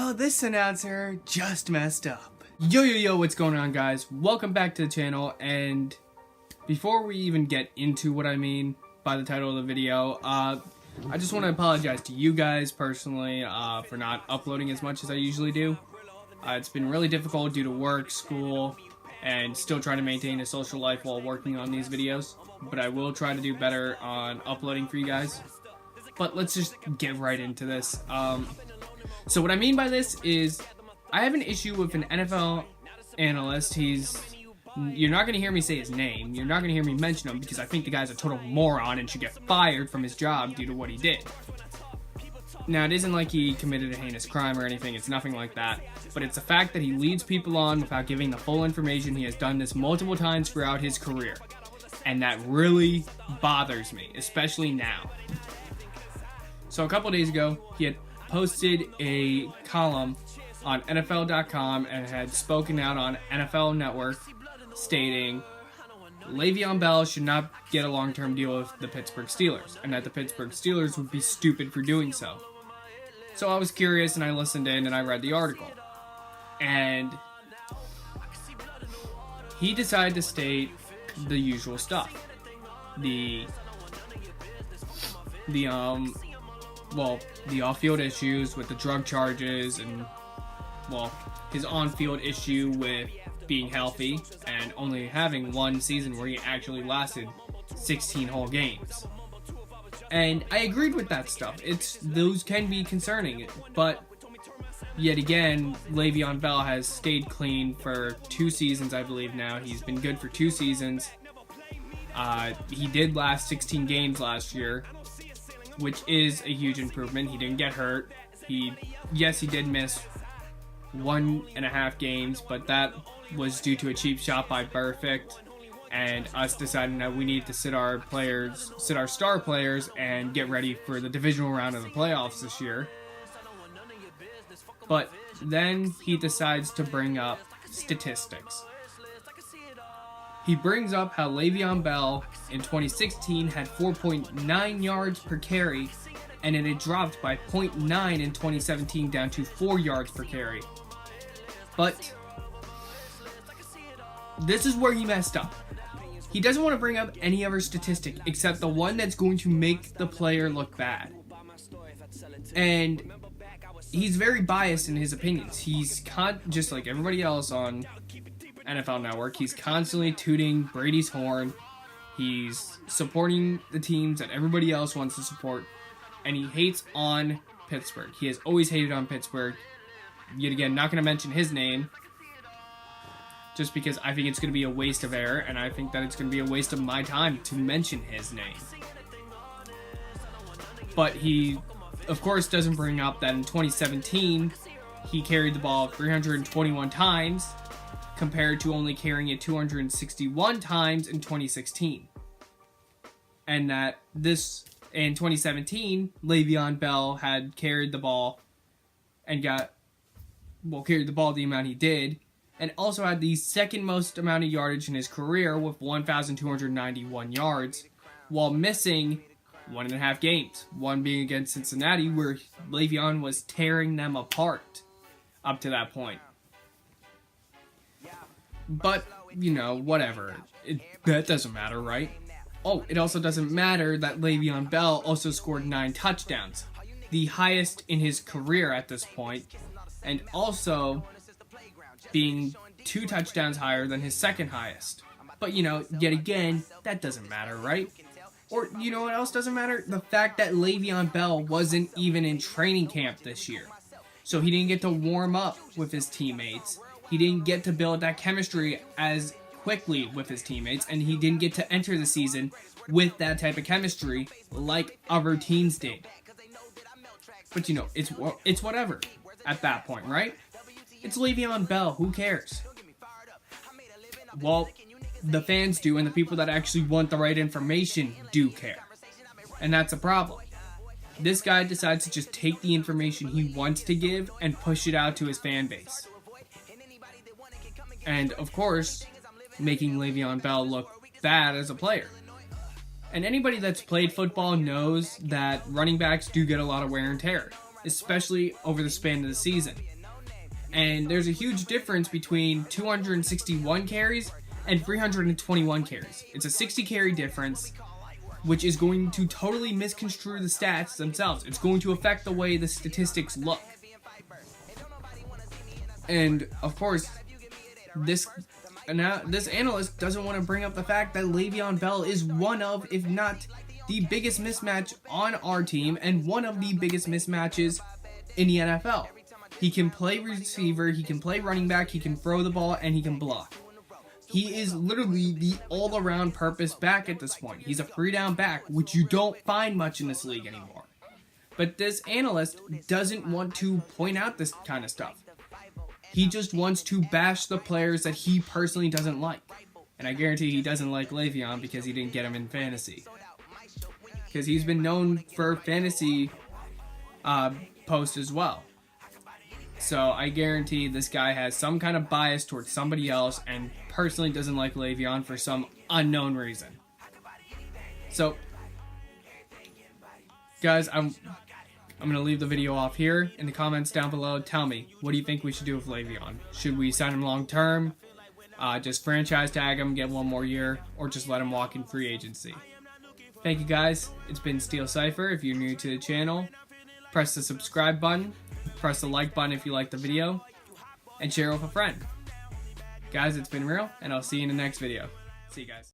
Well, this announcer just messed up. Yo, what's going on, guys? Welcome back to the channel, and before we even get into what I mean by the title of the video, I just want to apologize to you guys personally for not uploading as much as I usually do. It's been really difficult due to work, school, and still trying to maintain a social life while working on these videos, but I will try to do better on uploading for you guys. But let's just get right into this. So what I mean by this is I have an issue with an NFL analyst. You're not going to hear me say his name. You're not going to hear me mention him because I think the guy's a total moron and should get fired from his job due to what he did. Now, it isn't like he committed a heinous crime or anything. It's nothing like that. But it's the fact that he leads people on without giving the full information. He has done this multiple times throughout his career. And that really bothers me, especially now. So a couple days ago, he had posted a column on NFL.com and had spoken out on NFL Network stating Le'Veon Bell should not get a long-term deal with the Pittsburgh Steelers, and that the Pittsburgh Steelers would be stupid for doing so. So I was curious and I listened in and I read the article. And he decided to state the usual stuff. The off-field issues with the drug charges and, well, his on-field issue with being healthy and only having one season where he actually lasted 16 whole games. And I agreed with that stuff. Those can be concerning, but yet again, Le'Veon Bell has stayed clean for 2 seasons, I believe now. He's been good for 2 seasons. He did last 16 games last year, which is a huge improvement. He didn't get hurt. Yes, he did miss 1.5 games, but that was due to a cheap shot by Perfect and us deciding that we need to sit our star players and get ready for the divisional round of the playoffs this year. But then he decides to bring up statistics. He brings up how Le'Veon Bell in 2016 had 4.9 yards per carry, and it had dropped by 0.9 in 2017 down to 4 yards per carry. But this is where he messed up. He doesn't want to bring up any other statistic except the one that's going to make the player look bad. And he's very biased in his opinions. He's just like everybody else on NFL Network, he's constantly tooting Brady's horn. He's supporting the teams that everybody else wants to support, and he hates on Pittsburgh. He has always hated on Pittsburgh. Yet again, not going to mention his name, just because I think it's going to be a waste of air, and I think that it's going to be a waste of my time to mention his name. But he, of course, doesn't bring up that in 2017, he carried the ball 321 times, compared to only carrying it 261 times in 2016. And that in 2017, Le'Veon Bell had carried the ball and carried the ball the amount he did, and also had the second most amount of yardage in his career with 1,291 yards, while missing 1.5 games. One being against Cincinnati, where Le'Veon was tearing them apart up to that point. But, whatever. That doesn't matter, right? Oh, it also doesn't matter that Le'Veon Bell also scored 9 touchdowns, the highest in his career at this point, and also being 2 touchdowns higher than his second highest. But, yet again, that doesn't matter, right? Or, you know what else doesn't matter? The fact that Le'Veon Bell wasn't even in training camp this year. So he didn't get to warm up with his teammates. He didn't get to build that chemistry as quickly with his teammates, and he didn't get to enter the season with that type of chemistry like other teams did. But it's whatever at that point, right? It's Le'Veon Bell, who cares? Well, the fans do, and the people that actually want the right information do care. And that's a problem. This guy decides to just take the information he wants to give and push it out to his fan base. And, of course, making Le'Veon Bell look bad as a player. And anybody that's played football knows that running backs do get a lot of wear and tear, especially over the span of the season. And there's a huge difference between 261 carries and 321 carries. It's a 60 carry difference, which is going to totally misconstrue the stats themselves. It's going to affect the way the statistics look. And of course, this analyst doesn't want to bring up the fact that Le'Veon Bell is one of, if not the biggest mismatch on our team, and one of the biggest mismatches in the NFL. He can play receiver, he can play running back, he can throw the ball, and he can block. He is literally the all-around purpose back at this point. He's a free down back, which you don't find much in this league anymore. But this analyst doesn't want to point out this kind of stuff. He just wants to bash the players that he personally doesn't like. And I guarantee he doesn't like Le'Veon because he didn't get him in fantasy. Because he's been known for fantasy posts as well. So I guarantee this guy has some kind of bias towards somebody else and personally doesn't like Le'Veon for some unknown reason. So, guys, I'm going to leave the video off here. In the comments down below, tell me, what do you think we should do with Le'Veon? Should we sign him long term? Just franchise tag him, get one more year, or just let him walk in free agency? Thank you guys. It's been Steel Cypher. If you're new to the channel, press the subscribe button, press the like button if you like the video, and share it with a friend. Guys, it's been real, and I'll see you in the next video. See you guys.